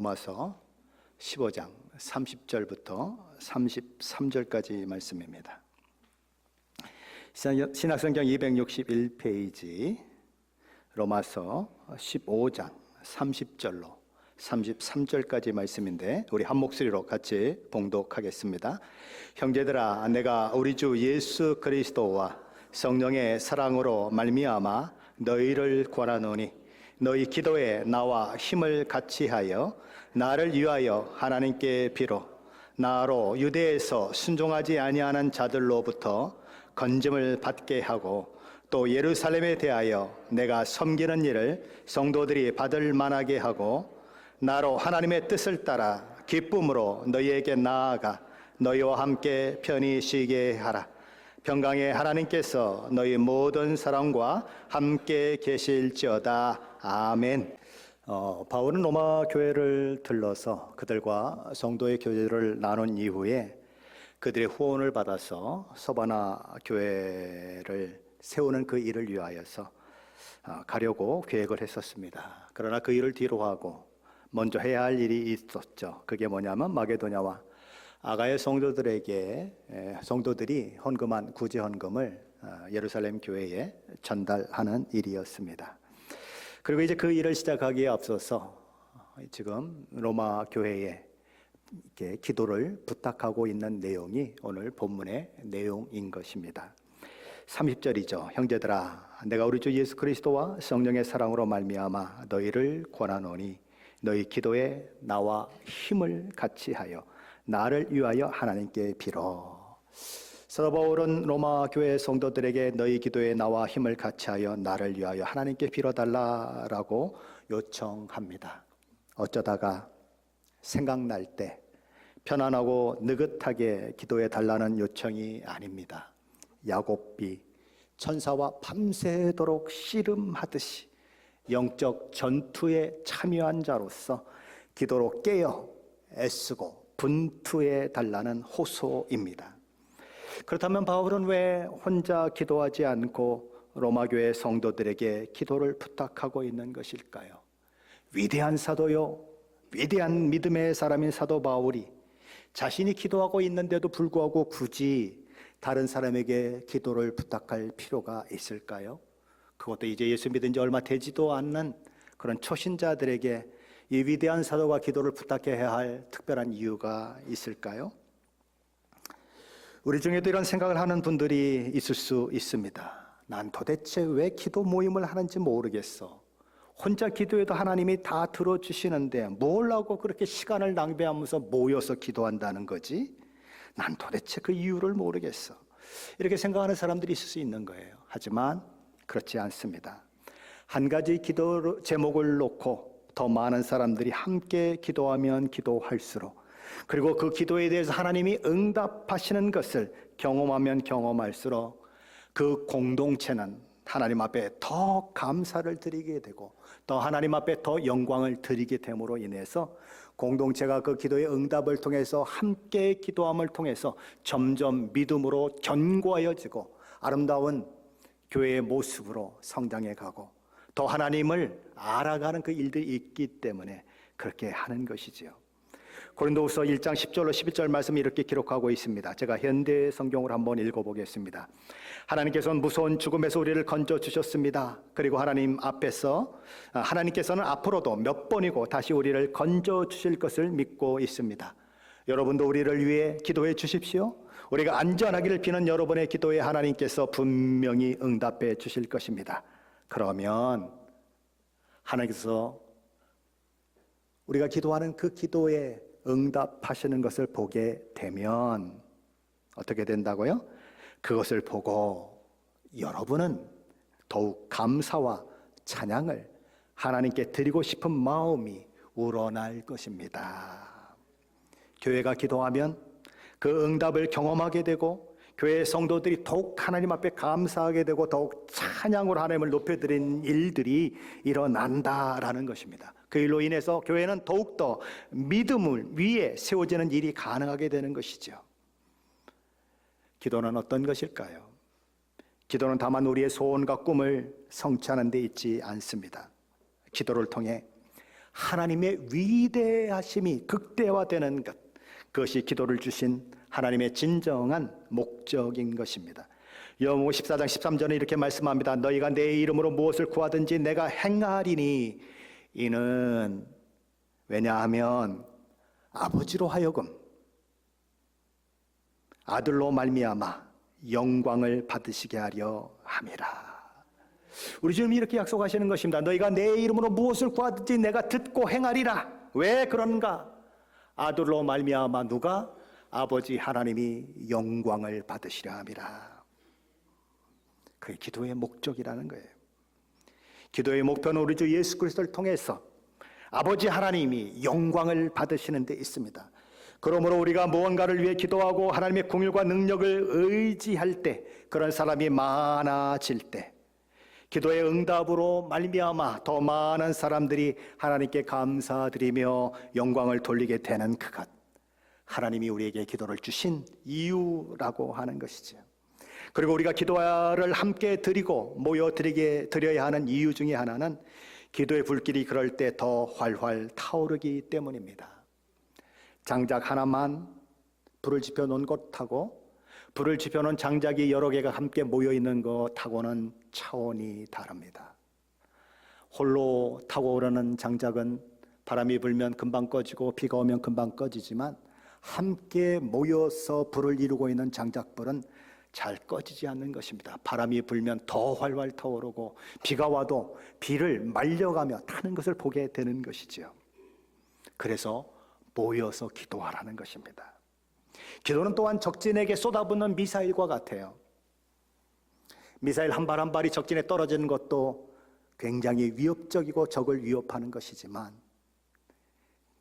로마서 15장 30절부터 33절까지 말씀입니다. 신약성경 261페이지 로마서 15장 30절로 33절까지 말씀인데 우리 한 목소리로 같이 봉독하겠습니다. 형제들아, 내가 우리 주 예수 그리스도와 성령의 사랑으로 말미암아 너희를 권하노니 너희 기도에 나와 힘을 같이하여 나를 위하여 하나님께 비로 나로 유대에서 순종하지 아니하는 자들로부터 건짐을 받게 하고 또 예루살렘에 대하여 내가 섬기는 일을 성도들이 받을 만하게 하고 나로 하나님의 뜻을 따라 기쁨으로 너희에게 나아가 너희와 함께 편히 쉬게 하라. 평강의 하나님께서 너희 모든 사람과 함께 계실지어다. 아멘. 바울은 로마 교회를 들러서 그들과 성도의 교제를 나눈 이후에 그들의 후원을 받아서 서바나 교회를 세우는 그 일을 위하여서 가려고 계획을 했었습니다. 그러나 그 일을 뒤로하고 먼저 해야 할 일이 있었죠. 그게 뭐냐면 마게도냐와 아가야 성도들이 헌금한 구제 헌금을 예루살렘 교회에 전달하는 일이었습니다. 그리고 이제 그 일을 시작하기에 앞서서 지금 로마 교회에 이렇게 기도를 부탁하고 있는 내용이 오늘 본문의 내용인 것입니다. 30절이죠. 형제들아, 내가 우리 주 예수 그리스도와 성령의 사랑으로 말미암아 너희를 권하노니 너희 기도에 나와 힘을 같이하여 나를 위하여 하나님께 빌어. 사도 바울은 로마 교회 성도들에게 너희 기도에 나와 힘을 같이하여 나를 위하여 하나님께 빌어달라라고 요청합니다. 어쩌다가 생각날 때 편안하고 느긋하게 기도해 달라는 요청이 아닙니다. 야곱비 천사와 밤새도록 씨름하듯이 영적 전투에 참여한 자로서 기도로 깨어 애쓰고 분투해 달라는 호소입니다. 그렇다면 바울은 왜 혼자 기도하지 않고 로마 교회 성도들에게 기도를 부탁하고 있는 것일까요? 위대한 사도요, 위대한 믿음의 사람인 사도 바울이 자신이 기도하고 있는데도 불구하고 굳이 다른 사람에게 기도를 부탁할 필요가 있을까요? 그것도 이제 예수 믿은 지 얼마 되지도 않는 그런 초신자들에게 이 위대한 사도가 기도를 부탁해야 할 특별한 이유가 있을까요? 우리 중에도 이런 생각을 하는 분들이 있을 수 있습니다. 난 도대체 왜 기도 모임을 하는지 모르겠어. 혼자 기도해도 하나님이 다 들어주시는데 뭘 하고 그렇게 시간을 낭비하면서 모여서 기도한다는 거지? 난 도대체 그 이유를 모르겠어. 이렇게 생각하는 사람들이 있을 수 있는 거예요. 하지만 그렇지 않습니다. 한 가지 기도 제목을 놓고 더 많은 사람들이 함께 기도하면 기도할수록, 그리고 그 기도에 대해서 하나님이 응답하시는 것을 경험하면 경험할수록 그 공동체는 하나님 앞에 더 감사를 드리게 되고 또 하나님 앞에 더 영광을 드리게 됨으로 인해서 공동체가 그 기도의 응답을 통해서 함께 기도함을 통해서 점점 믿음으로 견고하여지고 아름다운 교회의 모습으로 성장해 가고 더 하나님을 알아가는 그 일들이 있기 때문에 그렇게 하는 것이지요. 고린도후서 1장 10절로 11절 말씀이 이렇게 기록하고 있습니다. 제가 현대 성경을 한번 읽어보겠습니다. 하나님께서는 무서운 죽음에서 우리를 건져주셨습니다. 그리고 하나님께서는 앞으로도 몇 번이고 다시 우리를 건져주실 것을 믿고 있습니다. 여러분도 우리를 위해 기도해 주십시오. 우리가 안전하기를 비는 여러분의 기도에 하나님께서 분명히 응답해 주실 것입니다. 그러면 하나님께서 우리가 기도하는 그 기도에 응답하시는 것을 보게 되면 어떻게 된다고요? 그것을 보고 여러분은 더욱 감사와 찬양을 하나님께 드리고 싶은 마음이 우러날 것입니다. 교회가 기도하면 그 응답을 경험하게 되고 교회 성도들이 더욱 하나님 앞에 감사하게 되고 더욱 찬양으로 하나님을 높여드리는 일들이 일어난다라는 것입니다. 그 일로 인해서 교회는 더욱더 믿음을 위에 세워지는 일이 가능하게 되는 것이죠. 기도는 어떤 것일까요? 기도는 다만 우리의 소원과 꿈을 성취하는 데 있지 않습니다. 기도를 통해 하나님의 위대하심이 극대화되는 것, 그것이 기도를 주신 하나님의 진정한 목적인 것입니다. 요한복음 14장 13절에 이렇게 말씀합니다. 너희가 내 이름으로 무엇을 구하든지 내가 행하리니, 이는 왜냐하면 아버지로 하여금 아들로 말미암아 영광을 받으시게 하려 함이라. 우리 주님이 이렇게 약속하시는 것입니다. 너희가 내 이름으로 무엇을 구하든지 내가 듣고 행하리라. 왜 그런가? 아들로 말미암아 누가? 아버지 하나님이 영광을 받으시려 함이라. 그게 기도의 목적이라는 거예요. 기도의 목표는 우리 주 예수 그리스도를 통해서 아버지 하나님이 영광을 받으시는 데 있습니다. 그러므로 우리가 무언가를 위해 기도하고 하나님의 긍휼과 능력을 의지할 때, 그런 사람이 많아질 때, 기도의 응답으로 말미암아 더 많은 사람들이 하나님께 감사드리며 영광을 돌리게 되는 그것, 하나님이 우리에게 기도를 주신 이유라고 하는 것이죠. 그리고 우리가 기도를 함께 드리고 드려야 하는 이유 중에 하나는 기도의 불길이 그럴 때 더 활활 타오르기 때문입니다. 장작 하나만 불을 지펴놓은 것하고 불을 지펴놓은 장작이 여러 개가 함께 모여있는 것하고는 차원이 다릅니다. 홀로 타고 오르는 장작은 바람이 불면 금방 꺼지고 비가 오면 금방 꺼지지만, 함께 모여서 불을 이루고 있는 장작불은 잘 꺼지지 않는 것입니다. 바람이 불면 더 활활 타오르고 비가 와도 비를 말려가며 타는 것을 보게 되는 것이죠. 그래서 모여서 기도하라는 것입니다. 기도는 또한 적진에게 쏟아붓는 미사일과 같아요. 미사일 한 발 한 발이 적진에 떨어지는 것도 굉장히 위협적이고 적을 위협하는 것이지만,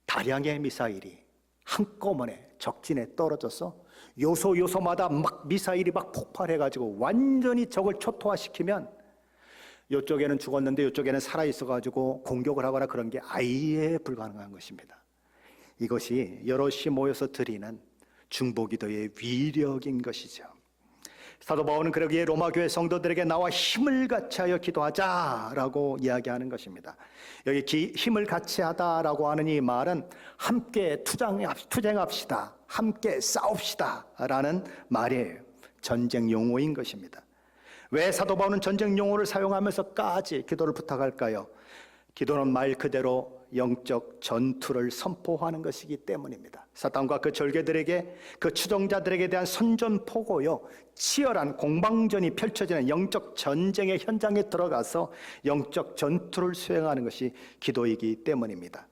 다량의 미사일이 한꺼번에 적진에 떨어져서 요소마다 막 미사일이 막 폭발해가지고 완전히 적을 초토화시키면, 이쪽에는 죽었는데 이쪽에는 살아있어가지고 공격을 하거나 그런 게 아예 불가능한 것입니다. 이것이 여럿이 모여서 드리는 중보기도의 위력인 것이죠. 사도 바울은 그러기에 로마 교회 성도들에게 나와 힘을 같이하여 기도하자라고 이야기하는 것입니다. 여기 힘을 같이하다라고 하는 이 말은 함께 투쟁합시다, 함께 싸웁시다 라는 말이에요. 전쟁 용어인 것입니다. 왜 사도 바울은 전쟁 용어를 사용하면서까지 기도를 부탁할까요? 기도는 말 그대로 영적 전투를 선포하는 것이기 때문입니다. 사탄과 그 절개들에게, 그 추종자들에게 대한 선전포고요, 치열한 공방전이 펼쳐지는 영적 전쟁의 현장에 들어가서 영적 전투를 수행하는 것이 기도이기 때문입니다.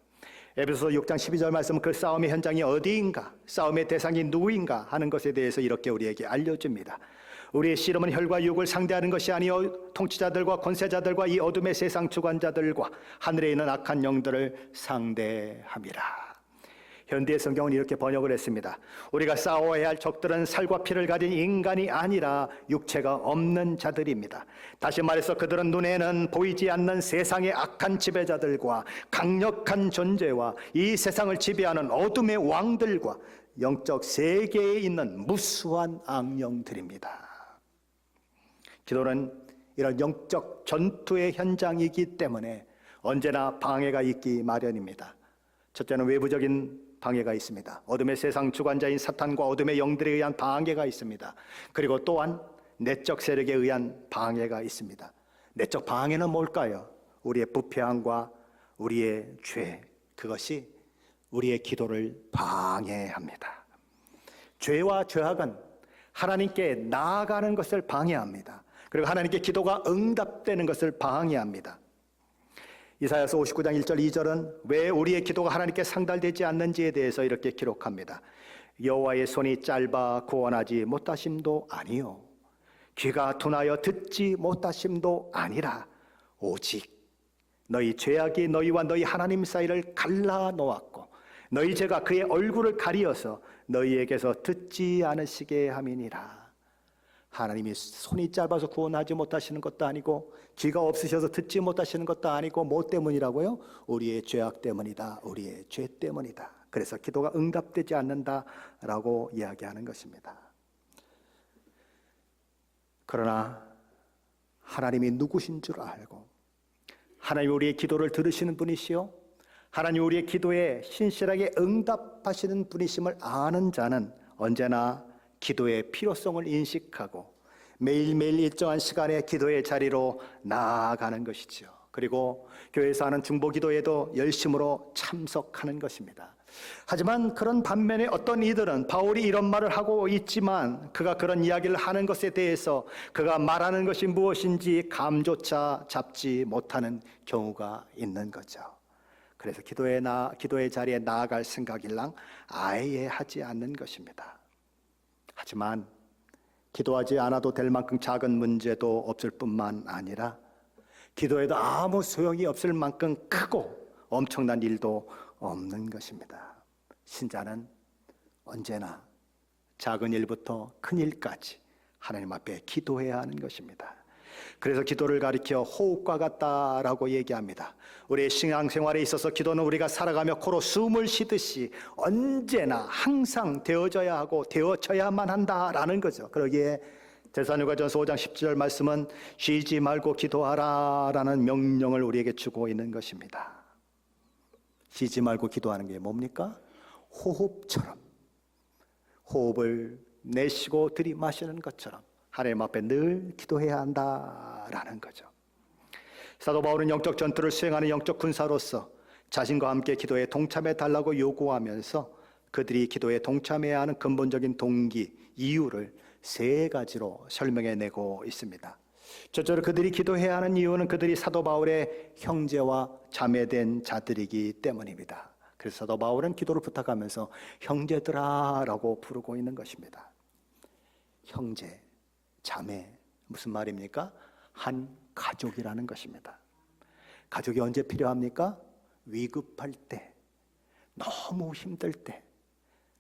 에베소서 6장 12절 말씀은 그 싸움의 현장이 어디인가, 싸움의 대상이 누구인가 하는 것에 대해서 이렇게 우리에게 알려줍니다. 우리의 씨름은 혈과 육을 상대하는 것이 아니요 통치자들과 권세자들과 이 어둠의 세상 주관자들과 하늘에 있는 악한 영들을 상대함이라. 현대의 성경은 이렇게 번역을 했습니다. 우리가 싸워야 할 적들은 살과 피를 가진 인간이 아니라 육체가 없는 자들입니다. 다시 말해서 그들은 눈에는 보이지 않는 세상의 악한 지배자들과 강력한 존재와 이 세상을 지배하는 어둠의 왕들과 영적 세계에 있는 무수한 악령들입니다. 기도는 이런 영적 전투의 현장이기 때문에 언제나 방해가 있기 마련입니다. 첫째는 외부적인 방해가 있습니다. 어둠의 세상 주관자인 사탄과 어둠의 영들에 의한 방해가 있습니다. 그리고 또한 내적 세력에 의한 방해가 있습니다. 내적 방해는 뭘까요? 우리의 부패함과 우리의 죄, 그것이 우리의 기도를 방해합니다. 죄와 죄악은 하나님께 나아가는 것을 방해합니다. 그리고 하나님께 기도가 응답되는 것을 방해합니다. 이사야서 59장 1절 2절은 왜 우리의 기도가 하나님께 상달되지 않는지에 대해서 이렇게 기록합니다. 여호와의 손이 짧아 구원하지 못하심도 아니요 귀가 둔하여 듣지 못하심도 아니라 오직 너희 죄악이 너희와 너희 하나님 사이를 갈라놓았고 너희 죄가 그의 얼굴을 가리어서 너희에게서 듣지 않으시게 함이니라. 하나님이 손이 짧아서 구원하지 못하시는 것도 아니고 귀가 없으셔서 듣지 못하시는 것도 아니고 뭐 때문이라고요? 우리의 죄악 때문이다. 우리의 죄 때문이다. 그래서 기도가 응답되지 않는다라고 이야기하는 것입니다. 그러나 하나님이 누구신 줄 알고 하나님이 우리의 기도를 들으시는 분이시요 하나님 우리의 기도에 신실하게 응답하시는 분이심을 아는 자는 언제나 기도의 필요성을 인식하고 매일매일 일정한 시간에 기도의 자리로 나아가는 것이죠. 그리고 교회에서 하는 중보기도에도 열심으로 참석하는 것입니다. 하지만 그런 반면에 어떤 이들은 바울이 이런 말을 하고 있지만 그가 그런 이야기를 하는 것에 대해서 그가 말하는 것이 무엇인지 감조차 잡지 못하는 경우가 있는 거죠. 그래서 기도의 자리에 나아갈 생각일랑 아예 하지 않는 것입니다. 하지만 기도하지 않아도 될 만큼 작은 문제도 없을 뿐만 아니라 기도해도 아무 소용이 없을 만큼 크고 엄청난 일도 없는 것입니다. 신자는 언제나 작은 일부터 큰 일까지 하나님 앞에 기도해야 하는 것입니다. 그래서 기도를 가리켜 호흡과 같다라고 얘기합니다. 우리의 신앙생활에 있어서 기도는 우리가 살아가며 코로 숨을 쉬듯이 언제나 항상 되어져야 하고 되어져야만 한다라는 거죠. 그러기에 데살로니가전서 5장 17절 말씀은 쉬지 말고 기도하라라는 명령을 우리에게 주고 있는 것입니다. 쉬지 말고 기도하는 게 뭡니까? 호흡처럼, 호흡을 내쉬고 들이마시는 것처럼 하나님 앞에 늘 기도해야 한다라는 거죠. 사도 바울은 영적 전투를 수행하는 영적 군사로서 자신과 함께 기도에 동참해 달라고 요구하면서 그들이 기도에 동참해야 하는 근본적인 동기, 이유를 3가지로 설명해내고 있습니다. 첫째로 그들이 기도해야 하는 이유는 그들이 사도 바울의 형제와 자매된 자들이기 때문입니다. 그래서 사도 바울은 기도를 부탁하면서 형제들아 라고 부르고 있는 것입니다. 형제, 자매, 무슨 말입니까? 한 가족이라는 것입니다. 가족이 언제 필요합니까? 위급할 때, 너무 힘들 때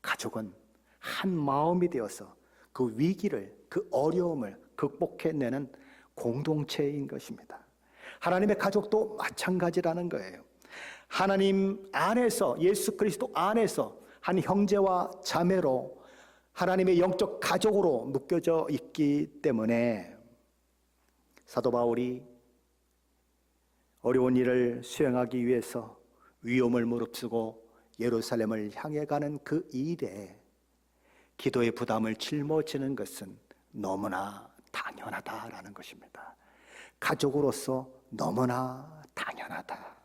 가족은 한 마음이 되어서 그 위기를, 그 어려움을 극복해내는 공동체인 것입니다. 하나님의 가족도 마찬가지라는 거예요. 하나님 안에서, 예수 그리스도 안에서 한 형제와 자매로 하나님의 영적 가족으로 묶여져 있기 때문에 사도 바울이 어려운 일을 수행하기 위해서 위험을 무릅쓰고 예루살렘을 향해 가는 그 일에 기도의 부담을 짊어지는 것은 너무나 당연하다라는 것입니다. 가족으로서 너무나 당연하다.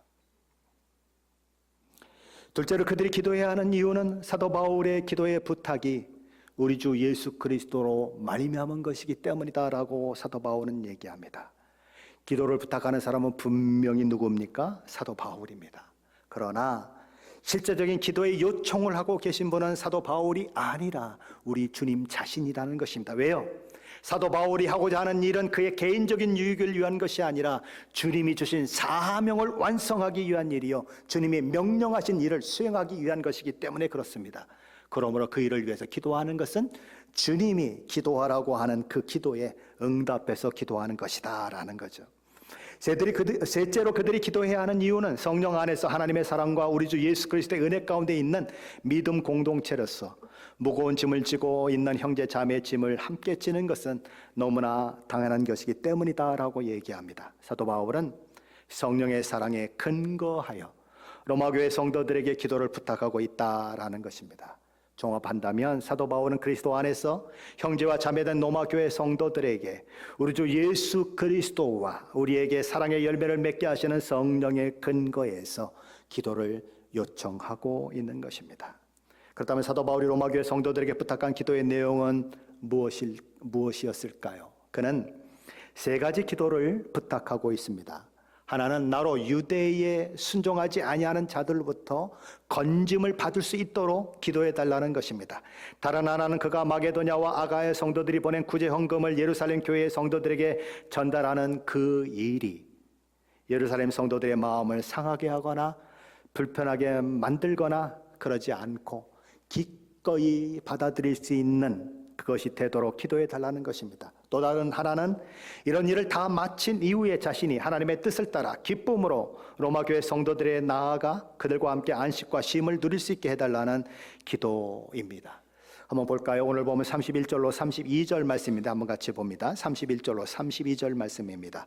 둘째로 그들이 기도해야 하는 이유는 사도 바울의 기도의 부탁이 우리 주 예수 그리스도로 말미암은 것이기 때문이다라고 사도 바울은 얘기합니다. 기도를 부탁하는 사람은 분명히 누굽니까? 사도 바울입니다. 그러나 실제적인 기도의 요청을 하고 계신 분은 사도 바울이 아니라 우리 주님 자신이라는 것입니다. 왜요? 사도 바울이 하고자 하는 일은 그의 개인적인 유익을 위한 것이 아니라 주님이 주신 사명을 완성하기 위한 일이요, 주님이 명령하신 일을 수행하기 위한 것이기 때문에 그렇습니다. 그러므로 그 일을 위해서 기도하는 것은 주님이 기도하라고 하는 그 기도에 응답해서 기도하는 것이다 라는 거죠. 셋째로 그들이 기도해야 하는 이유는 성령 안에서 하나님의 사랑과 우리 주 예수 그리스도의 은혜 가운데 있는 믿음 공동체로서 무거운 짐을 지고 있는 형제 자매의 짐을 함께 지는 것은 너무나 당연한 것이기 때문이다 라고 얘기합니다. 사도 바울은 성령의 사랑에 근거하여 로마교회 성도들에게 기도를 부탁하고 있다라는 것입니다. 종합한다면 사도 바울은 그리스도 안에서 형제와 자매된 로마교회 성도들에게 우리 주 예수 그리스도와 우리에게 사랑의 열매를 맺게 하시는 성령의 근거에서 기도를 요청하고 있는 것입니다. 그렇다면 사도 바울이 로마교회 성도들에게 부탁한 기도의 내용은 무엇이었을까요? 그는 3가지 기도를 부탁하고 있습니다. 하나는 나로 유대에 순종하지 아니하는 자들로부터 건짐을 받을 수 있도록 기도해 달라는 것입니다. 다른 하나는 그가 마게도냐와 아가야 성도들이 보낸 구제 헌금을 예루살렘 교회의 성도들에게 전달하는 그 일이 예루살렘 성도들의 마음을 상하게 하거나 불편하게 만들거나 그러지 않고 기꺼이 받아들일 수 있는 그것이 되도록 기도해 달라는 것입니다. 또 다른 하나는 이런 일을 다 마친 이후에 자신이 하나님의 뜻을 따라 기쁨으로 로마교회 성도들에 나아가 그들과 함께 안식과 쉼을 누릴 수 있게 해달라는 기도입니다. 한번 볼까요? 오늘 보면 31절로 32절 말씀입니다. 한번 같이 봅니다. 31절로 32절 말씀입니다.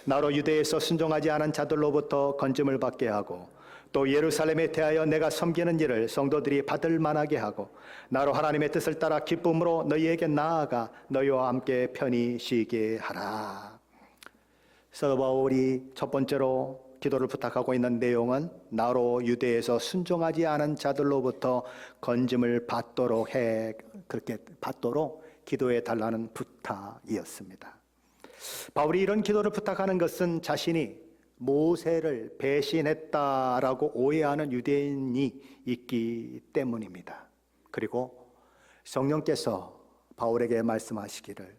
나로 유대에서 순종하지 않은 자들로부터 건짐을 받게 하고 또 예루살렘에 대하여 내가 섬기는 일을 성도들이 받을 만하게 하고 나로 하나님의 뜻을 따라 기쁨으로 너희에게 나아가 너희와 함께 편히 쉬게 하라. 사도 바울이 첫 번째로 기도를 부탁하고 있는 내용은 나로 유대에서 순종하지 않은 자들로부터 건짐을 받도록 그렇게 받도록 기도해 달라는 부탁이었습니다. 바울이 이런 기도를 부탁하는 것은 자신이 모세를 배신했다라고 오해하는 유대인이 있기 때문입니다. 그리고 성령께서 바울에게 말씀하시기를,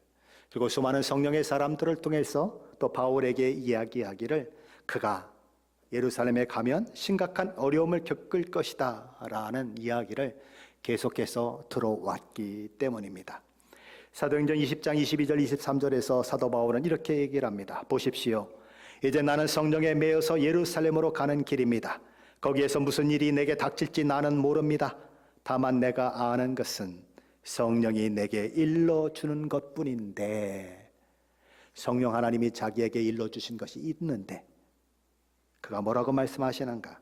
그리고 수많은 성령의 사람들을 통해서 또 바울에게 이야기하기를 그가 예루살렘에 가면 심각한 어려움을 겪을 것이다 라는 이야기를 계속해서 들어왔기 때문입니다. 사도행전 20장 22절 23절에서 사도 바울은 이렇게 얘기를 합니다. 보십시오. 이제 나는 성령에 매여서 예루살렘으로 가는 길입니다. 거기에서 무슨 일이 내게 닥칠지 나는 모릅니다. 다만 내가 아는 것은 성령이 내게 일러주는 것뿐인데, 성령 하나님이 자기에게 일러주신 것이 있는데 그가 뭐라고 말씀하시는가?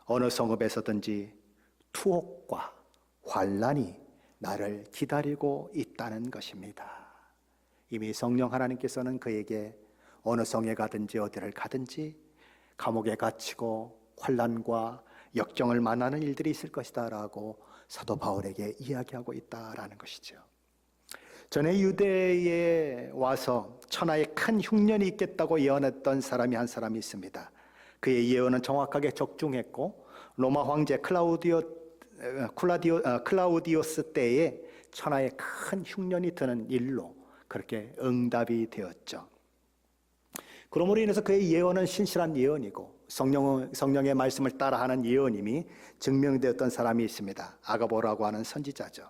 어느 성읍에서든지 투옥과 환난이 나를 기다리고 있다는 것입니다. 이미 성령 하나님께서는 그에게 어느 성에 가든지 어디를 가든지 감옥에 갇히고 환난과 역경을 만나는 일들이 있을 것이다 라고 사도 바울에게 이야기하고 있다라는 것이죠. 전에 유대에 와서 천하에 큰 흉년이 있겠다고 예언했던 사람이 한 사람이 있습니다. 그의 예언은 정확하게 적중했고 로마 황제 클라우디오스 때에 천하에 큰 흉년이 드는 일로 그렇게 응답이 되었죠. 그러므로 인해서 그의 예언은 신실한 예언이고 성령의 말씀을 따라하는 예언임이 증명되었던 사람이 있습니다. 아가보라고 하는 선지자죠.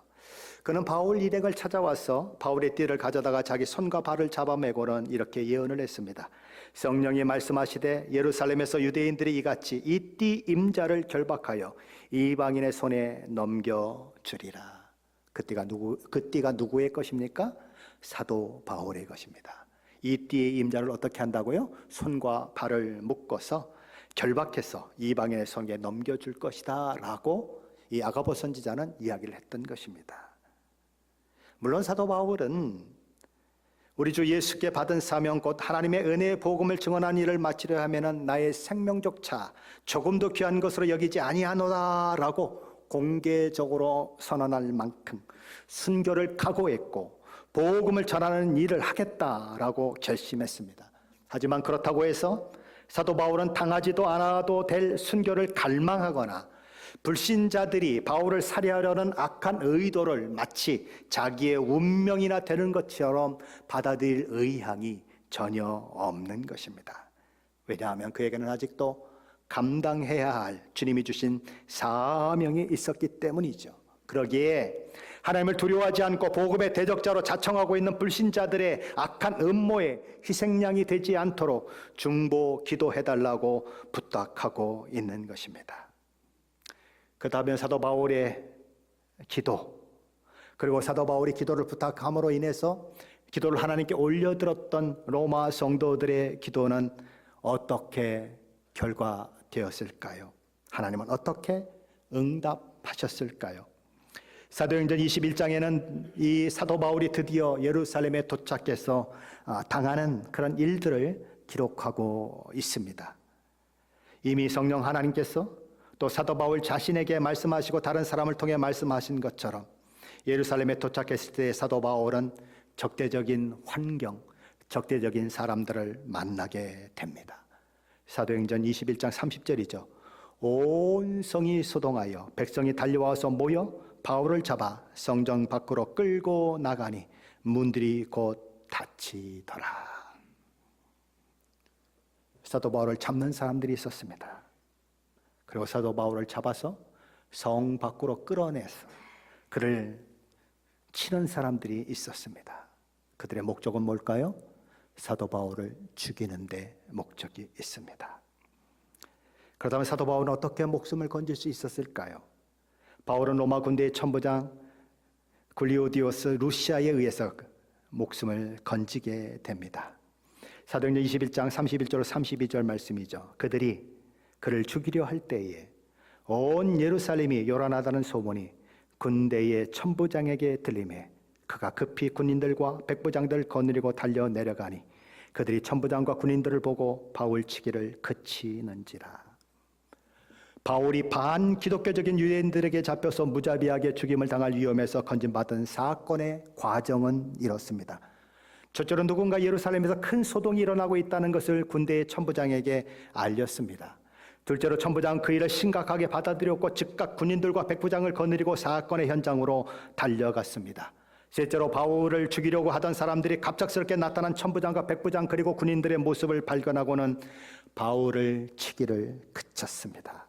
그는 바울 일행을 찾아와서 바울의 띠를 가져다가 자기 손과 발을 잡아매고는 이렇게 예언을 했습니다. 성령이 말씀하시되 예루살렘에서 유대인들이 이같이 이 띠 임자를 결박하여 이방인의 손에 넘겨주리라. 그 띠가 누구의 것입니까? 사도 바울의 것입니다. 이 띠의 임자를 어떻게 한다고요? 손과 발을 묶어서 결박해서 이방인의 손에 넘겨줄 것이다 라고 이 아가보 선지자는 이야기를 했던 것입니다. 물론 사도 바울은 우리 주 예수께 받은 사명 곧 하나님의 은혜의 복음을 증언한 일을 마치려 하면은 나의 생명조차 조금도 귀한 것으로 여기지 아니하노라라고 공개적으로 선언할 만큼 순교를 각오했고 복음을 전하는 일을 하겠다라고 결심했습니다. 하지만 그렇다고 해서 사도 바울은 당하지도 않아도 될 순교를 갈망하거나 불신자들이 바울을 살해하려는 악한 의도를 마치 자기의 운명이나 되는 것처럼 받아들일 의향이 전혀 없는 것입니다. 왜냐하면 그에게는 아직도 감당해야 할 주님이 주신 사명이 있었기 때문이죠. 그러기에 하나님을 두려워하지 않고 복음의 대적자로 자청하고 있는 불신자들의 악한 음모에 희생양이 되지 않도록 중보 기도해달라고 부탁하고 있는 것입니다. 그 다음에 사도 바울의 기도, 그리고 사도 바울이 기도를 부탁함으로 인해서 기도를 하나님께 올려드렸던 로마 성도들의 기도는 어떻게 결과되었을까요? 하나님은 어떻게 응답하셨을까요? 사도행전 21장에는 이 사도 바울이 드디어 예루살렘에 도착해서 당하는 그런 일들을 기록하고 있습니다. 이미 성령 하나님께서 또 사도 바울 자신에게 말씀하시고 다른 사람을 통해 말씀하신 것처럼 예루살렘에 도착했을 때 사도 바울은 적대적인 환경, 적대적인 사람들을 만나게 됩니다. 사도행전 21장 30절이죠. 온 성이 소동하여 백성이 달려와서 모여 바울을 잡아 성전 밖으로 끌고 나가니 문들이 곧 닫히더라. 사도 바울을 잡는 사람들이 있었습니다. 그리고 사도 바울을 잡아서 성 밖으로 끌어내서 그를 치는 사람들이 있었습니다. 그들의 목적은 뭘까요? 사도 바울을 죽이는 데 목적이 있습니다. 그렇다면 사도 바울은 어떻게 목숨을 건질 수 있었을까요? 바울은 로마 군대의 천부장 굴리오디오스 루시아에 의해서 목숨을 건지게 됩니다. 사도행전 21장 31절 32절 말씀이죠. 그들이 그를 죽이려 할 때에 온 예루살렘이 요란하다는 소문이 군대의 천부장에게 들리매 그가 급히 군인들과 백부장들 거느리고 달려 내려가니 그들이 천부장과 군인들을 보고 바울 치기를 그치는지라. 바울이 반기독교적인 유대인들에게 잡혀서 무자비하게 죽임을 당할 위험에서 건진받은 사건의 과정은 이렇습니다. 첫째로 누군가 예루살렘에서 큰 소동이 일어나고 있다는 것을 군대의 천부장에게 알렸습니다. 둘째로 천부장은 그 일을 심각하게 받아들였고 즉각 군인들과 백부장을 거느리고 사건의 현장으로 달려갔습니다. 셋째로 바울을 죽이려고 하던 사람들이 갑작스럽게 나타난 천부장과 백부장 그리고 군인들의 모습을 발견하고는 바울을 치기를 그쳤습니다.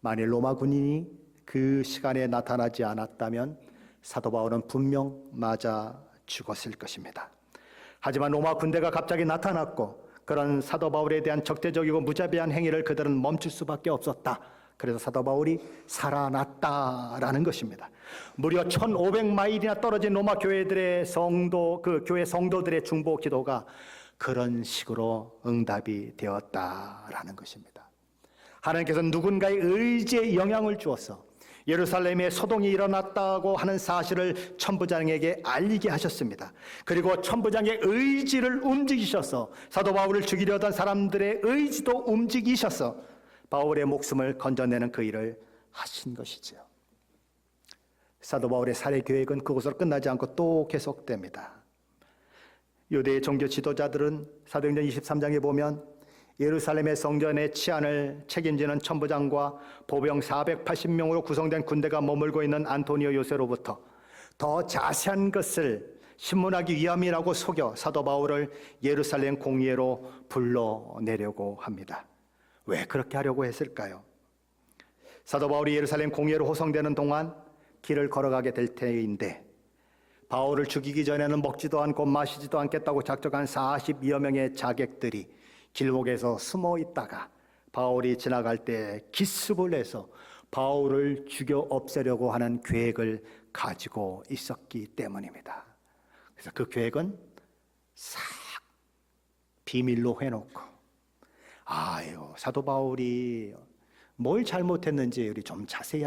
만일 로마 군인이 그 시간에 나타나지 않았다면 사도 바울은 분명 맞아 죽었을 것입니다. 하지만 로마 군대가 갑자기 나타났고 그런 사도 바울에 대한 적대적이고 무자비한 행위를 그들은 멈출 수밖에 없었다. 그래서 사도 바울이 살아났다라는 것입니다. 무려 1500마일이나 떨어진 로마 교회들의 그 교회 성도들의 중보 기도가 그런 식으로 응답이 되었다라는 것입니다. 하나님께서 누군가의 의지에 영향을 주어서 예루살렘에 소동이 일어났다고 하는 사실을 천부장에게 알리게 하셨습니다. 그리고 천부장의 의지를 움직이셔서 사도 바울을 죽이려던 사람들의 의지도 움직이셔서 바울의 목숨을 건져내는 그 일을 하신 것이죠. 사도 바울의 살해 계획은 그곳으로 끝나지 않고 또 계속됩니다. 유대의 종교 지도자들은 사도행전 23장에 보면 예루살렘의 성전의 치안을 책임지는 천부장과 보병 480명으로 구성된 군대가 머물고 있는 안토니오 요새로부터 더 자세한 것을 신문하기 위함이라고 속여 사도 바울을 예루살렘 공회로 불러내려고 합니다. 왜 그렇게 하려고 했을까요? 사도 바울이 예루살렘 공회로 호송되는 동안 길을 걸어가게 될 때인데 바울을 죽이기 전에는 먹지도 않고 마시지도 않겠다고 작정한 40여 명의 자객들이 길목에서 숨어 있다가 바울이 지나갈 때 기습을 해서 바울을 죽여 없애려고 하는 계획을 가지고 있었기 때문입니다. 그래서 그 계획은 싹 비밀로 해놓고 아유 사도 바울이 뭘 잘못했는지 우리 좀 자세히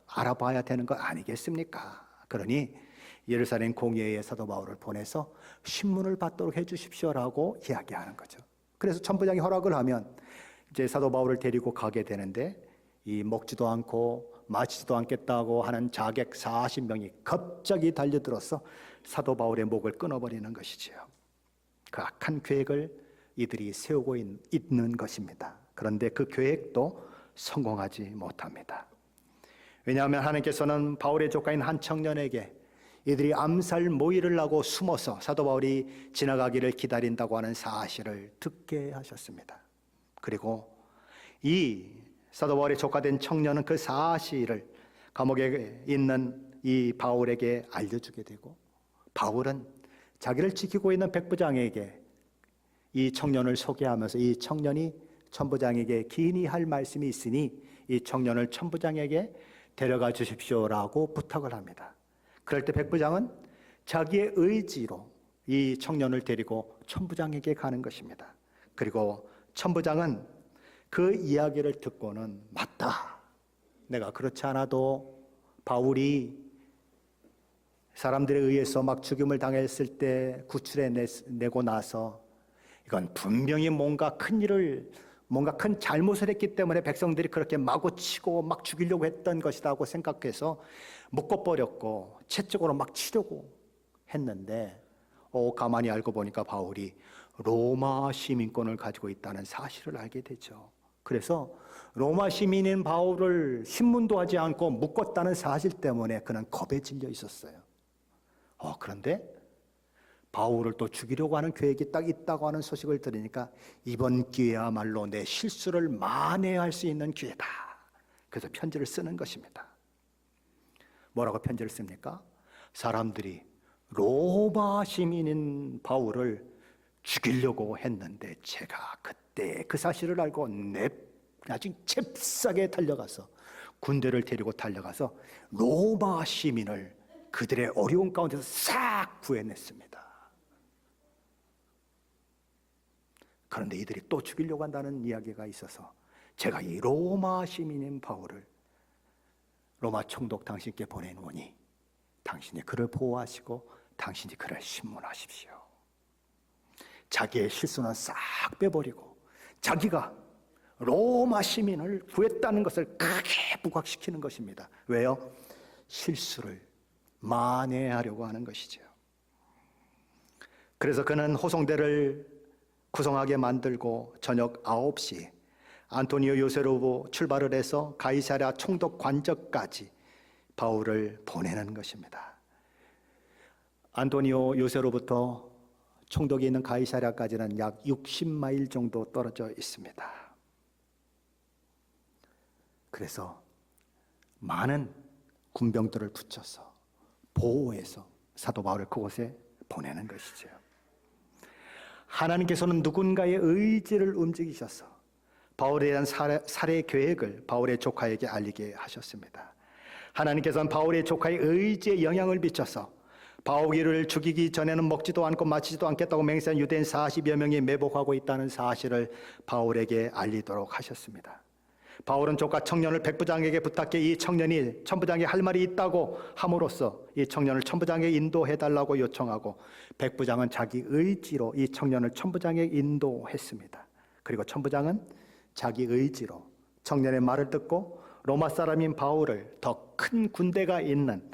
알아봐야 되는 거 아니겠습니까? 그러니 예루살렘 공회에 사도 바울을 보내서 신문을 받도록 해주십시오라고 이야기하는 거죠. 그래서 천부장이 허락을 하면 이제 사도 바울을 데리고 가게 되는데 이 먹지도 않고 마시지도 않겠다고 하는 자객 40명이 갑자기 달려들어서 사도 바울의 목을 끊어버리는 것이지요. 그 악한 계획을 이들이 세우고 있는 것입니다. 그런데 그 계획도 성공하지 못합니다. 왜냐하면 하나님께서는 바울의 조카인 한 청년에게 이들이 암살 모의를 하고 숨어서 사도 바울이 지나가기를 기다린다고 하는 사실을 듣게 하셨습니다. 그리고 이 사도 바울의 조카된 청년은 그 사실을 감옥에 있는 이 바울에게 알려주게 되고 바울은 자기를 지키고 있는 백부장에게 이 청년을 소개하면서 이 청년이 천부장에게 긴히 할 말씀이 있으니 이 청년을 천부장에게 데려가 주십시오라고 부탁을 합니다. 그럴 때 백부장은 자기의 의지로 이 청년을 데리고 천부장에게 가는 것입니다. 그리고 천부장은 그 이야기를 듣고는 맞다. 내가 그렇지 않아도 바울이 사람들에 의해서 막 죽임을 당했을 때 구출해내고 나서 이건 분명히 뭔가 큰 잘못을 했기 때문에 백성들이 그렇게 마구 치고 막 죽이려고 했던 것이라고 생각해서 묶어버렸고 채찍으로 막 치려고 했는데 가만히 알고 보니까 바울이 로마 시민권을 가지고 있다는 사실을 알게 되죠. 그래서 로마 시민인 바울을 신문도 하지 않고 묶었다는 사실 때문에 그는 겁에 질려 있었어요. 그런데 바울을 또 죽이려고 하는 계획이 딱 있다고 하는 소식을 들으니까 이번 기회야말로 내 실수를 만회할 수 있는 기회다. 그래서 편지를 쓰는 것입니다. 뭐라고 편지를 씁니까? 사람들이 로마 시민인 바울을 죽이려고 했는데 제가 그때 그 사실을 알고 아주 잽싸게 달려가서 군대를 데리고 달려가서 로마 시민을 그들의 어려운 가운데서 싹 구해냈습니다. 그런데 이들이 또 죽이려고 한다는 이야기가 있어서 제가 이 로마 시민인 바울을 로마 총독 당신께 보내노니 당신이 그를 보호하시고 당신이 그를 신문하십시오. 자기의 실수는 싹 빼버리고 자기가 로마 시민을 구했다는 것을 크게 부각시키는 것입니다. 왜요? 실수를 만회하려고 하는 것이죠. 그래서 그는 호송대를 구성하게 만들고 저녁 9시 안토니오 요세로부 출발을 해서 가이사랴 총독 관저까지 바울을 보내는 것입니다. 안토니오 요새로부터 총독이 있는 가이사랴까지는 약 60마일 정도 떨어져 있습니다. 그래서 많은 군병들을 붙여서 보호해서 사도 바울을 그곳에 보내는 것이죠. 하나님께서는 누군가의 의지를 움직이셔서 바울에 대한 살해 계획을 바울의 조카에게 알리게 하셨습니다. 하나님께서는 바울의 조카의 의지에 영향을 미쳐서 바울을 죽이기 전에는 먹지도 않고 마시지도 않겠다고 맹세한 유대인 40여 명이 매복하고 있다는 사실을 바울에게 알리도록 하셨습니다. 바울은 조카 청년을 백부장에게 부탁해 이 청년이 천부장에게 할 말이 있다고 함으로써 이 청년을 천부장에게 인도해달라고 요청하고 백부장은 자기 의지로 이 청년을 천부장에게 인도했습니다. 그리고 천부장은 자기 의지로 청년의 말을 듣고 로마 사람인 바울을 더 큰 군대가 있는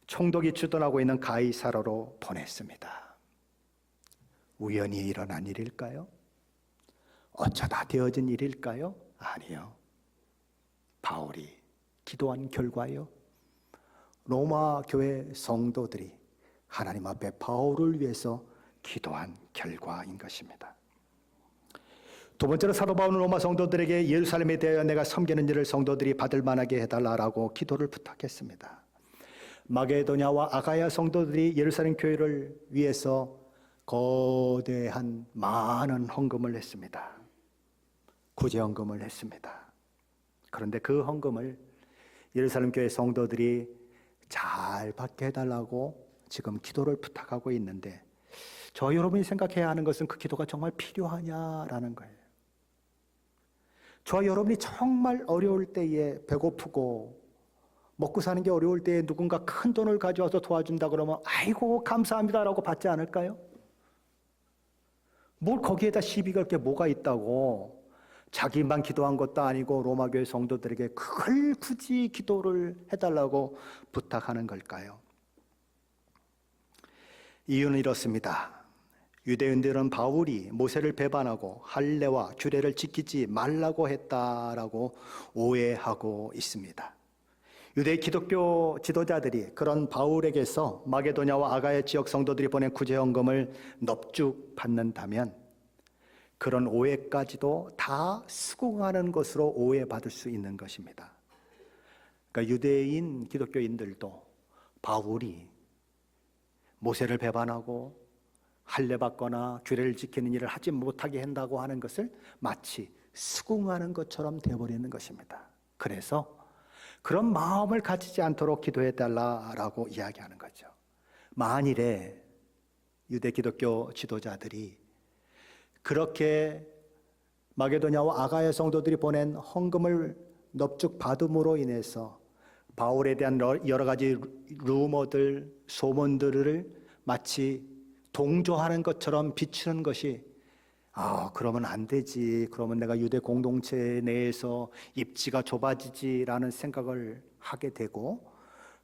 총독이 주둔하고 있는 가이사라로 보냈습니다. 우연히 일어난 일일까요? 어쩌다 되어진 일일까요? 아니요. 바울이 기도한 결과요. 로마 교회 성도들이 하나님 앞에 바울을 위해서 기도한 결과인 것입니다. 두 번째로 사도 바울은 로마 성도들에게 예루살렘에 대하여 내가 섬기는 일을 성도들이 받을 만하게 해달라고 기도를 부탁했습니다. 마게도냐와 아가야 성도들이 예루살렘 교회를 위해서 거대한 많은 헌금을 했습니다. 구제헌금을 했습니다. 그런데 그 헌금을 예루살렘 교회 성도들이 잘 받게 해달라고 지금 기도를 부탁하고 있는데 저 여러분이 생각해야 하는 것은 그 기도가 정말 필요하냐라는 거예요. 저 여러분이 정말 어려울 때에 배고프고 먹고 사는 게 어려울 때에 누군가 큰 돈을 가져와서 도와준다 그러면 아이고 감사합니다라고 받지 않을까요? 뭘 거기에다 시비 걸 게 뭐가 있다고 자기만 기도한 것도 아니고 로마 교회 성도들에게 그걸 굳이 기도를 해달라고 부탁하는 걸까요? 이유는 이렇습니다. 유대인들은 바울이 모세를 배반하고 할례와 규례를 지키지 말라고 했다라고 오해하고 있습니다. 유대 기독교 지도자들이 그런 바울에게서 마게도냐와 아가야 지역 성도들이 보낸 구제헌금을 넙죽 받는다면 그런 오해까지도 다 수긍하는 것으로 오해받을 수 있는 것입니다. 그러니까 유대인 기독교인들도 바울이 모세를 배반하고 할례 받거나 규례를 지키는 일을 하지 못하게 한다고 하는 것을 마치 수긍하는 것처럼 되어버리는 것입니다. 그래서 그런 마음을 가지지 않도록 기도해달라고 이야기하는 거죠. 만일에 유대 기독교 지도자들이 그렇게 마게도냐와 아가야 성도들이 보낸 헌금을 넙죽 받음으로 인해서 바울에 대한 여러 가지 루머들, 소문들을 마치 동조하는 것처럼 비추는 것이 그러면 안 되지. 그러면 내가 유대 공동체 내에서 입지가 좁아지지라는 생각을 하게 되고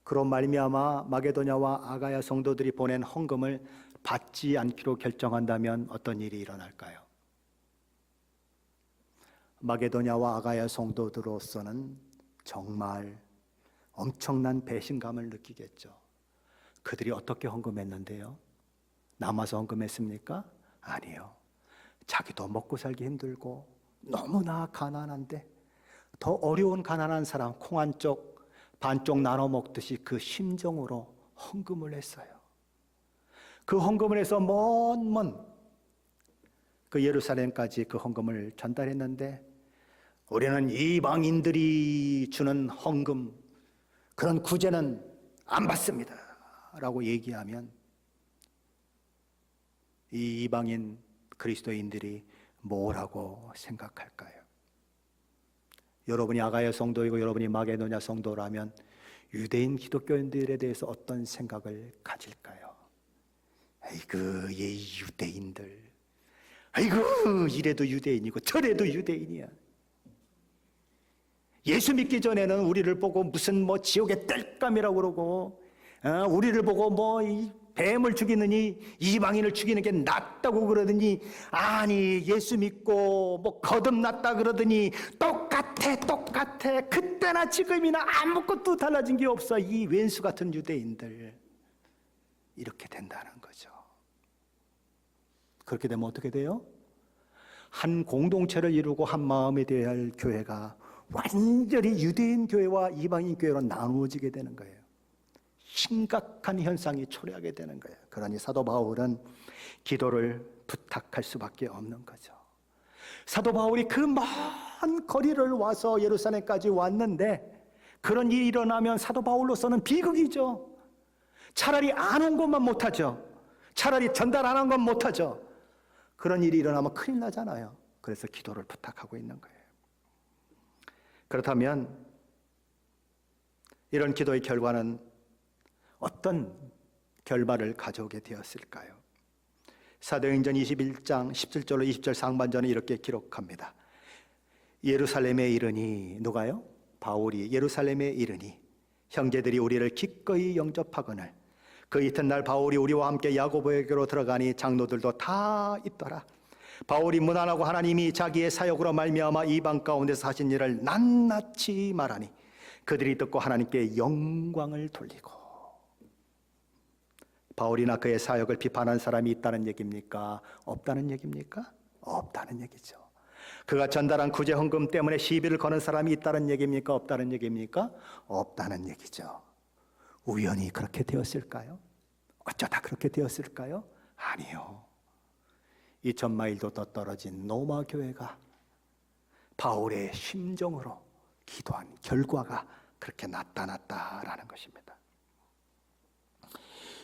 그런 말미암아 마게도냐와 아가야 성도들이 보낸 헌금을 받지 않기로 결정한다면 어떤 일이 일어날까요? 마게도냐와 아가야 성도들로서는 정말 엄청난 배신감을 느끼겠죠. 그들이 어떻게 헌금했는데요? 남아서 헌금했습니까? 아니요. 자기도 먹고 살기 힘들고 너무나 가난한데 더 어려운 가난한 사람 콩 한 쪽 반쪽 나눠 먹듯이 그 심정으로 헌금을 했어요. 그 헌금을 해서 먼 그 예루살렘까지 그 헌금을 전달했는데 우리는 이방인들이 주는 헌금 그런 구제는 안 받습니다 라고 얘기하면 이 이방인 그리스도인들이 뭐라고 생각할까요? 여러분이 아가야 성도이고 여러분이 마게도냐 성도라면 유대인 기독교인들에 대해서 어떤 생각을 가질까요? 아이고, 얘 유대인들. 아이고, 이래도 유대인이고 저래도 유대인이야. 예수 믿기 전에는 우리를 보고 무슨 지옥의 땔감이라고 그러고, 우리를 보고 이 뱀을 죽이느니 이방인을 죽이는 게 낫다고 그러더니, 아니 예수 믿고 거듭났다 그러더니 똑같아. 그때나 지금이나 아무것도 달라진 게 없어. 이 왼수 같은 유대인들. 이렇게 된다는 거죠. 그렇게 되면 어떻게 돼요? 한 공동체를 이루고 한 마음이 되어야 할 교회가 완전히 유대인 교회와 이방인 교회로 나누어지게 되는 거예요. 심각한 현상이 초래하게 되는 거예요. 그러니 사도 바울은 기도를 부탁할 수밖에 없는 거죠. 사도 바울이 그 먼 거리를 와서 예루살렘까지 왔는데, 그런 일이 일어나면 사도 바울로서는 비극이죠. 차라리 안 온 것만 못하죠. 차라리 전달 안 한 건 못하죠. 그런 일이 일어나면 큰일 나잖아요. 그래서 기도를 부탁하고 있는 거예요. 그렇다면 이런 기도의 결과는 어떤 결말을 가져오게 되었을까요? 사도행전 21장 17절로 20절 상반전에 이렇게 기록합니다. 예루살렘에 이르니, 누가요? 바울이 예루살렘에 이르니 형제들이 우리를 기꺼이 영접하거늘 그 이튿날 바울이 우리와 함께 야고보에게로 들어가니 장로들도 다 있더라. 바울이 문안하고 하나님이 자기의 사역으로 말미암아 이방 가운데서 하신 일을 낱낱이 말하니 그들이 듣고 하나님께 영광을 돌리고. 바울이나 그의 사역을 비판한 사람이 있다는 얘기입니까? 없다는 얘기입니까? 없다는 얘기죠. 그가 전달한 구제 헌금 때문에 시비를 거는 사람이 있다는 얘기입니까? 없다는 얘기입니까? 없다는 얘기죠. 우연히 그렇게 되었을까요? 어쩌다 그렇게 되었을까요? 아니요. 2000마일도 더 떨어진 로마 교회가 바울의 심정으로 기도한 결과가 그렇게 나타났다라는 것입니다.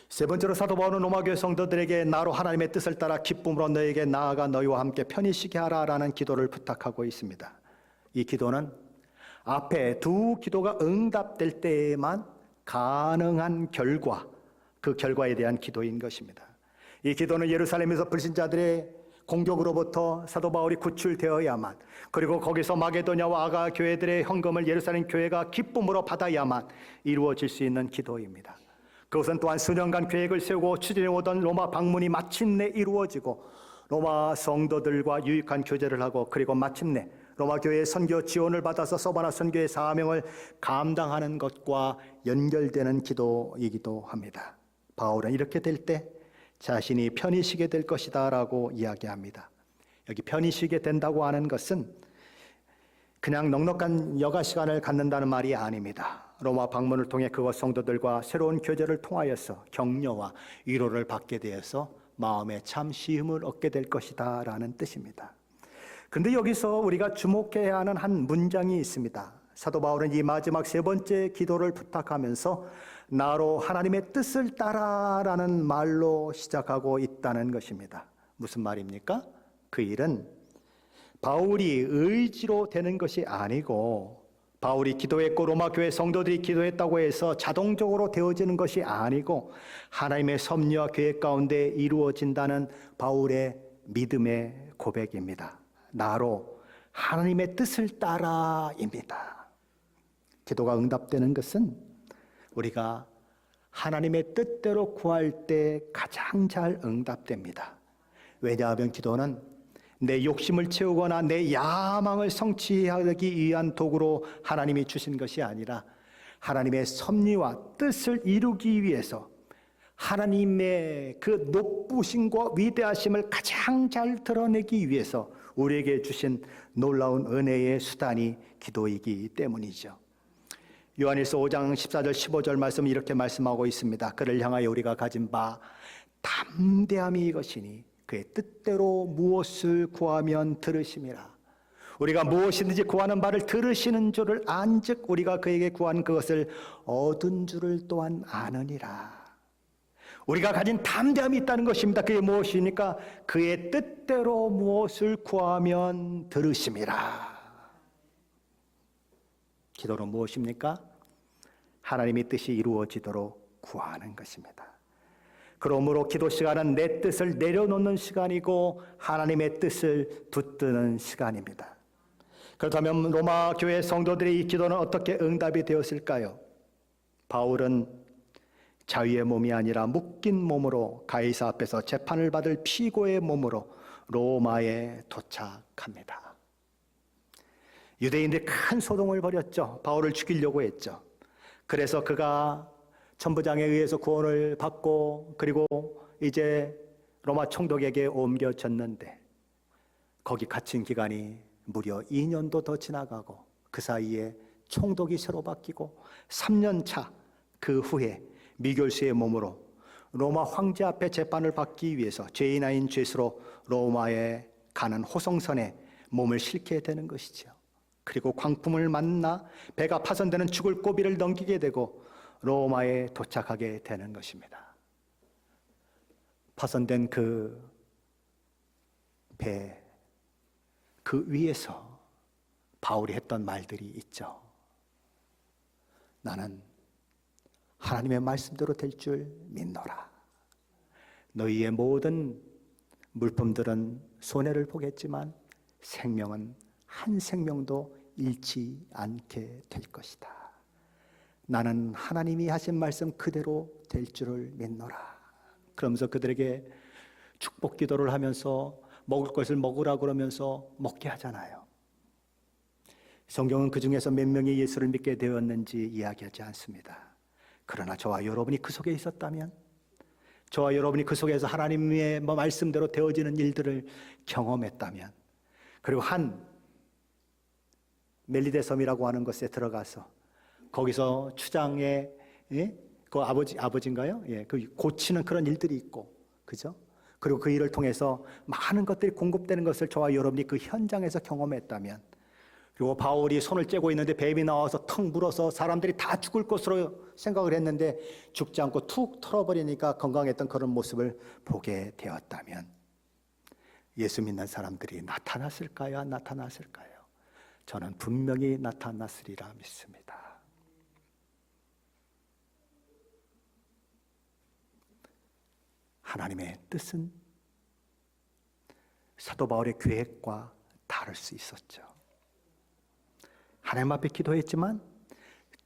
세 번째로 사도 바울은 로마 교회 성도들에게 나로 하나님의 뜻을 따라 기쁨으로 너에게 나아가 너희와 함께 편히 쉬게 하라라는 기도를 부탁하고 있습니다. 이 기도는 앞에 두 기도가 응답될 때에만 가능한 결과, 그 결과에 대한 기도인 것입니다. 이 기도는 예루살렘에서 불신자들의 공격으로부터 사도 바울이 구출되어야만, 그리고 거기서 마게도냐와 아가 교회들의 헌금을 예루살렘 교회가 기쁨으로 받아야만 이루어질 수 있는 기도입니다. 그것은 또한 수년간 계획을 세우고 추진해오던 로마 방문이 마침내 이루어지고 로마 성도들과 유익한 교제를 하고, 그리고 마침내 로마 교회의 선교 지원을 받아서 서바나 선교의 사명을 감당하는 것과 연결되는 기도이기도 합니다. 바울은 이렇게 될 때 자신이 편히 쉬게 될 것이다 라고 이야기합니다. 여기 편히 쉬게 된다고 하는 것은 그냥 넉넉한 여가 시간을 갖는다는 말이 아닙니다. 로마 방문을 통해 그곳 성도들과 새로운 교제를 통하여서 격려와 위로를 받게 되어서 마음에 참 쉼을 얻게 될 것이다 라는 뜻입니다. 그런데 여기서 우리가 주목해야 하는 한 문장이 있습니다. 사도 바울은 이 마지막 세 번째 기도를 부탁하면서 나로 하나님의 뜻을 따라라는 말로 시작하고 있다는 것입니다. 무슨 말입니까? 그 일은 바울이 의지로 되는 것이 아니고, 바울이 기도했고 로마 교회 성도들이 기도했다고 해서 자동적으로 되어지는 것이 아니고 하나님의 섭리와 계획 가운데 이루어진다는 바울의 믿음의 고백입니다. 나로 하나님의 뜻을 따라입니다. 기도가 응답되는 것은 우리가 하나님의 뜻대로 구할 때 가장 잘 응답됩니다. 왜냐하면 기도는 내 욕심을 채우거나 내 야망을 성취하기 위한 도구로 하나님이 주신 것이 아니라 하나님의 섭리와 뜻을 이루기 위해서 하나님의 그 높으심과 위대하심을 가장 잘 드러내기 위해서 우리에게 주신 놀라운 은혜의 수단이 기도이기 때문이죠. 요한일서 5장 14절 15절 말씀 이렇게 말씀하고 있습니다. 그를 향하여 우리가 가진 바 담대함이 이것이니 그의 뜻대로 무엇을 구하면 들으심이라. 우리가 무엇이든지 구하는 바를 들으시는 줄을 안즉 우리가 그에게 구한 그것을 얻은 줄을 또한 아느니라. 우리가 가진 담대함이 있다는 것입니다. 그게 무엇입니까? 그의 뜻대로 무엇을 구하면 들으심이라. 기도는 무엇입니까? 하나님의 뜻이 이루어지도록 구하는 것입니다. 그러므로 기도 시간은 내 뜻을 내려놓는 시간이고 하나님의 뜻을 붙드는 시간입니다. 그렇다면 로마 교회 성도들의 이 기도는 어떻게 응답이 되었을까요? 바울은 자유의 몸이 아니라 묶인 몸으로 가이사 앞에서 재판을 받을 피고의 몸으로 로마에 도착합니다. 유대인들이 큰 소동을 벌였죠. 바울을 죽이려고 했죠. 그래서 그가 천부장에 의해서 구원을 받고 그리고 이제 로마 총독에게 옮겨졌는데 거기 갇힌 기간이 무려 2년도 더 지나가고 그 사이에 총독이 새로 바뀌고 3년 차 그 후에 미결수의 몸으로 로마 황제 앞에 재판을 받기 위해서 죄인 아닌 죄수로 로마에 가는 호송선에 몸을 싣게 되는 것이죠. 그리고 광풍을 만나 배가 파손되는 죽을 고비를 넘기게 되고 로마에 도착하게 되는 것입니다. 파손된 그 배, 그 위에서 바울이 했던 말들이 있죠. 나는 하나님의 말씀대로 될 줄 믿노라. 너희의 모든 물품들은 손해를 보겠지만 생명은 한 생명도 잃지 않게 될 것이다. 나는 하나님이 하신 말씀 그대로 될 줄을 믿노라. 그러면서 그들에게 축복 기도를 하면서 먹을 것을 먹으라 그러면서 먹게 하잖아요. 성경은 그 중에서 몇 명이 예수를 믿게 되었는지 이야기하지 않습니다. 그러나 저와 여러분이 그 속에 있었다면, 저와 여러분이 그 속에서 하나님의 말씀대로 되어지는 일들을 경험했다면, 그리고 한 멜리데섬이라고 하는 곳에 들어가서 거기서 추장의 그 아버지인가요? 예, 그 고치는 그런 일들이 있고, 그죠? 그리고 그 일을 통해서 많은 것들이 공급되는 것을 저와 여러분이 그 현장에서 경험했다면, 그리고 바울이 손을 째고 있는데 뱀이 나와서 턱 물어서 사람들이 다 죽을 것으로 생각을 했는데 죽지 않고 툭 털어버리니까 건강했던 그런 모습을 보게 되었다면 예수 믿는 사람들이 나타났을까요? 안 나타났을까요? 저는 분명히 나타났으리라 믿습니다. 하나님의 뜻은 사도 바울의 계획과 다를 수 있었죠. 하나님 앞에 기도했지만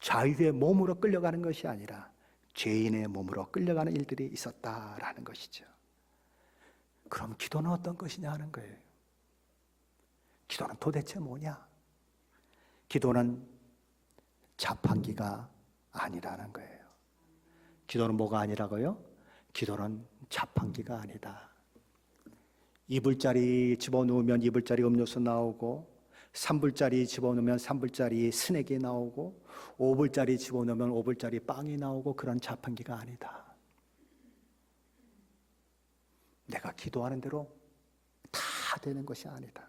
자유의 몸으로 끌려가는 것이 아니라 죄인의 몸으로 끌려가는 일들이 있었다라는 것이죠. 그럼 기도는 어떤 것이냐 하는 거예요. 기도는 도대체 뭐냐? 기도는 자판기가 아니라는 거예요. 기도는 뭐가 아니라고요? 기도는 자판기가 아니다. 이불짜리 집어넣으면 이불짜리 음료수 나오고, 3불짜리 집어넣으면 3불짜리 스낵이 나오고, 5불짜리 집어넣으면 5불짜리 빵이 나오고, 그런 자판기가 아니다. 내가 기도하는 대로 다 되는 것이 아니다.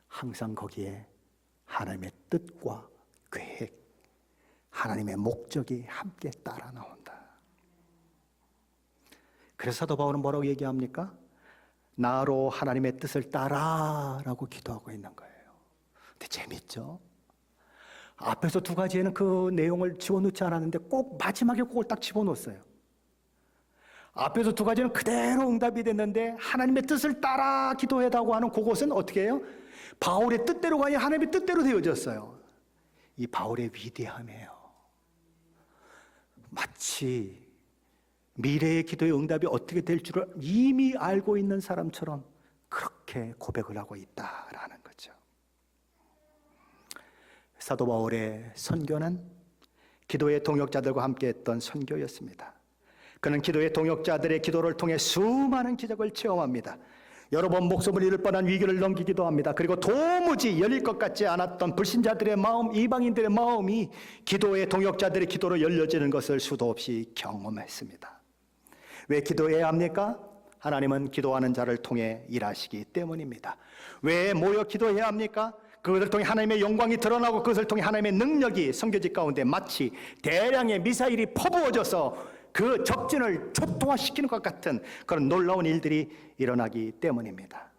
항상 거기에 하나님의 뜻과 계획, 하나님의 목적이 함께 따라 나온다. 그래서 사도 바울은 뭐라고 얘기합니까? 나로 하나님의 뜻을 따라라고 기도하고 있는 거예요. 근데 재밌죠? 앞에서 두 가지에는 그 내용을 집어넣지 않았는데 꼭 마지막에 그걸 딱 집어넣었어요. 앞에서 두 가지는 그대로 응답이 됐는데 하나님의 뜻을 따라 기도해달라고 하는 그것은 어떻게 해요? 바울의 뜻대로가 아니라 하나님의 뜻대로 되어졌어요. 이 바울의 위대함이에요. 마치 미래의 기도의 응답이 어떻게 될 줄을 이미 알고 있는 사람처럼 그렇게 고백을 하고 있다라는 거죠. 사도 바울의 선교는 기도의 동역자들과 함께 했던 선교였습니다. 그는 기도의 동역자들의 기도를 통해 수많은 기적을 체험합니다. 여러 번 목숨을 잃을 뻔한 위기를 넘기기도 합니다. 그리고 도무지 열릴 것 같지 않았던 불신자들의 마음, 이방인들의 마음이 기도의 동역자들의 기도로 열려지는 것을 수도 없이 경험했습니다. 왜 기도해야 합니까? 하나님은 기도하는 자를 통해 일하시기 때문입니다. 왜 모여 기도해야 합니까? 그것을 통해 하나님의 영광이 드러나고 그것을 통해 하나님의 능력이 선교지 가운데 마치 대량의 미사일이 퍼부어져서 그 적진을 초토화시키는 것 같은 그런 놀라운 일들이 일어나기 때문입니다.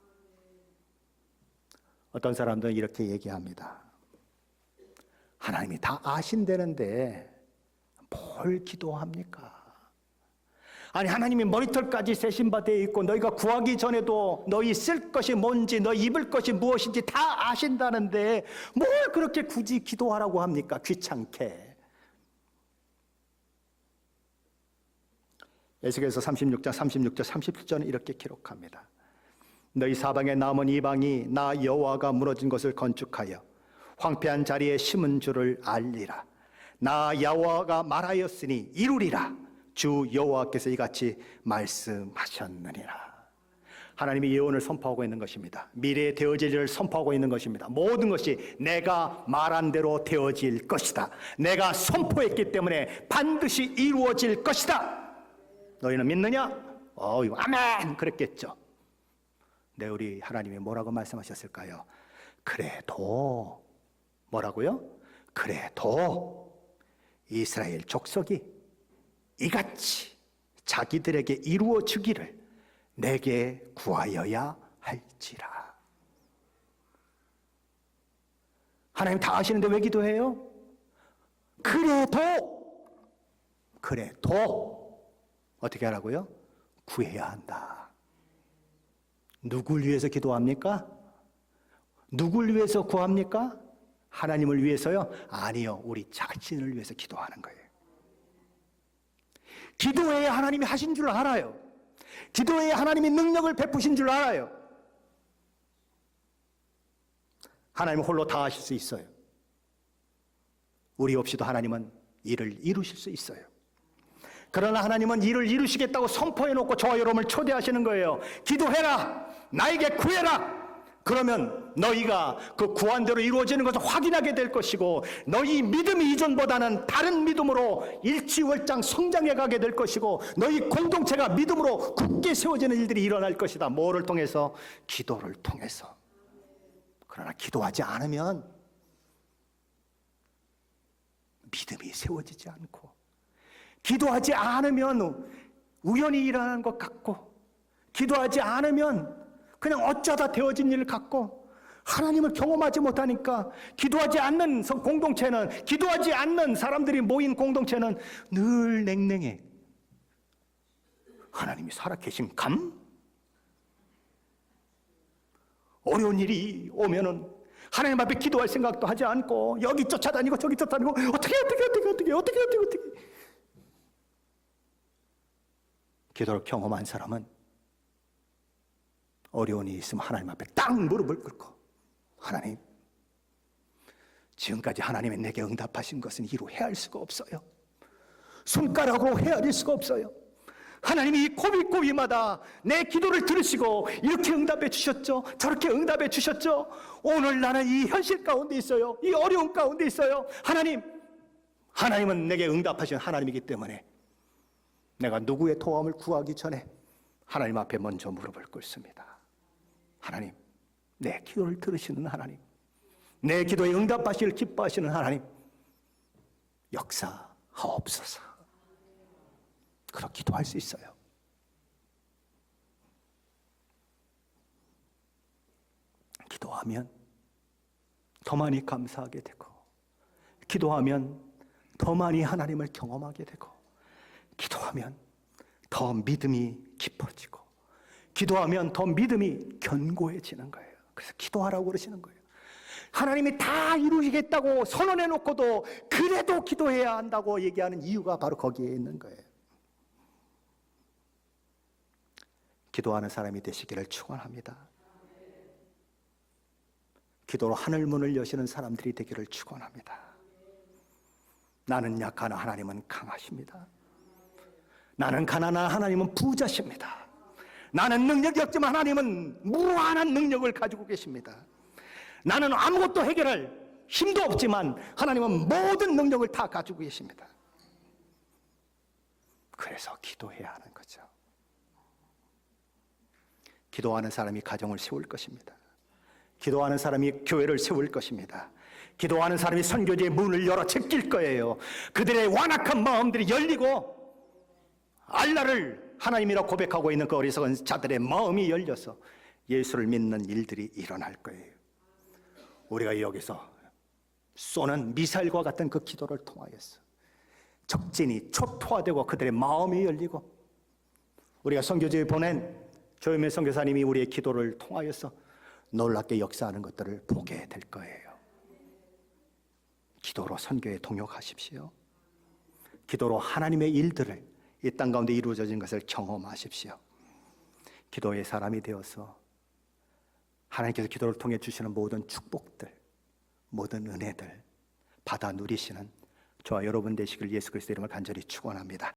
어떤 사람들은 이렇게 얘기합니다. 하나님이 다 아신다는데 뭘 기도합니까? 아니, 하나님이 머리털까지 세신 바 되어 있고 너희가 구하기 전에도 너희 쓸 것이 뭔지 너희 입을 것이 무엇인지 다 아신다는데 뭘 그렇게 굳이 기도하라고 합니까? 귀찮게. 에스겔서 36장 36절 37절은 이렇게 기록합니다. 너희 사방에 남은 이방이 나 여호와가 무너진 것을 건축하여 황폐한 자리에 심은 줄을 알리라. 나 여호와가 말하였으니 이루리라. 주 여호와께서 이같이 말씀하셨느니라. 하나님이 예언을 선포하고 있는 것입니다. 미래에 되어질 일을 선포하고 있는 것입니다. 모든 것이 내가 말한 대로 되어질 것이다. 내가 선포했기 때문에 반드시 이루어질 것이다. 너희는 믿느냐? 아멘! 그랬겠죠. 네, 우리 하나님이 뭐라고 말씀하셨을까요? 그래도 뭐라고요? 그래도 이스라엘 족속이 이같이 자기들에게 이루어지기를 내게 구하여야 할지라. 하나님 다 아시는데 왜 기도해요? 그래도 어떻게 하라고요? 구해야 한다. 누굴 위해서 기도합니까? 누굴 위해서 구합니까? 하나님을 위해서요? 아니요, 우리 자신을 위해서 기도하는 거예요. 기도해야 하나님이 하신 줄 알아요. 기도해야 하나님이 능력을 베푸신 줄 알아요. 하나님은 홀로 다 하실 수 있어요. 우리 없이도 하나님은 일을 이루실 수 있어요. 그러나 하나님은 일을 이루시겠다고 선포해놓고 저와 여러분을 초대하시는 거예요. 기도해라, 나에게 구해라. 그러면 너희가 그 구한 대로 이루어지는 것을 확인하게 될 것이고, 너희 믿음이 이전보다는 다른 믿음으로 일취월장 성장해 가게 될 것이고, 너희 공동체가 믿음으로 굳게 세워지는 일들이 일어날 것이다. 뭐를 통해서? 기도를 통해서. 그러나 기도하지 않으면 믿음이 세워지지 않고, 기도하지 않으면 우연히 일어나는 것 같고, 기도하지 않으면 그냥 어쩌다 되어진 일 같고, 하나님을 경험하지 못하니까 기도하지 않는 공동체는, 기도하지 않는 사람들이 모인 공동체는 늘 냉랭해. 하나님이 살아계신 감? 어려운 일이 오면은 하나님 앞에 기도할 생각도 하지 않고 여기 쫓아다니고 저기 쫓아다니고 어떻게 기도를 경험한 사람은 어려운 일이 있으면 하나님 앞에 딱 무릎을 꿇고, 하나님, 지금까지 하나님이 내게 응답하신 것은 이루 헤아릴 수가 없어요. 손가락으로 헤아릴 수가 없어요. 하나님이 이 고비고비마다 내 기도를 들으시고 이렇게 응답해 주셨죠. 저렇게 응답해 주셨죠. 오늘 나는 이 현실 가운데 있어요. 이 어려운 가운데 있어요. 하나님은 내게 응답하신 하나님이기 때문에 내가 누구의 도움을 구하기 전에 하나님 앞에 먼저 무릎을 꿇습니다. 하나님, 내 기도를 들으시는 하나님, 내 기도에 응답하시기를 기뻐하시는 하나님, 역사하옵소서. 그렇게 기도할 수 있어요. 기도하면 더 많이 감사하게 되고, 기도하면 더 많이 하나님을 경험하게 되고, 기도하면 더 믿음이 깊어지고, 기도하면 더 믿음이 견고해지는 거예요. 그래서 기도하라고 그러시는 거예요. 하나님이 다 이루시겠다고 선언해 놓고도 그래도 기도해야 한다고 얘기하는 이유가 바로 거기에 있는 거예요. 기도하는 사람이 되시기를 축원합니다. 기도로 하늘 문을 여시는 사람들이 되기를 축원합니다. 나는 약하나 하나님은 강하십니다. 나는 가난한 하나님은 부자십니다. 나는 능력이 없지만 하나님은 무한한 능력을 가지고 계십니다. 나는 아무것도 해결할 힘도 없지만 하나님은 모든 능력을 다 가지고 계십니다. 그래서 기도해야 하는 거죠. 기도하는 사람이 가정을 세울 것입니다. 기도하는 사람이 교회를 세울 것입니다. 기도하는 사람이 선교지의 문을 열어 제낄 거예요. 그들의 완악한 마음들이 열리고 알라를 하나님이라 고백하고 있는 그 어리석은 자들의 마음이 열려서 예수를 믿는 일들이 일어날 거예요. 우리가 여기서 쏘는 미사일과 같은 그 기도를 통하여서 적진이 초토화되고 그들의 마음이 열리고, 우리가 선교지에 보낸 조현민 선교사님이 우리의 기도를 통하여서 놀랍게 역사하는 것들을 보게 될 거예요. 기도로 선교에 동역하십시오. 기도로 하나님의 일들을 이 땅 가운데 이루어진 것을 경험하십시오. 기도의 사람이 되어서 하나님께서 기도를 통해 주시는 모든 축복들, 모든 은혜들 받아 누리시는 저와 여러분 되시길 예수 그리스도의 이름을 간절히 축원합니다.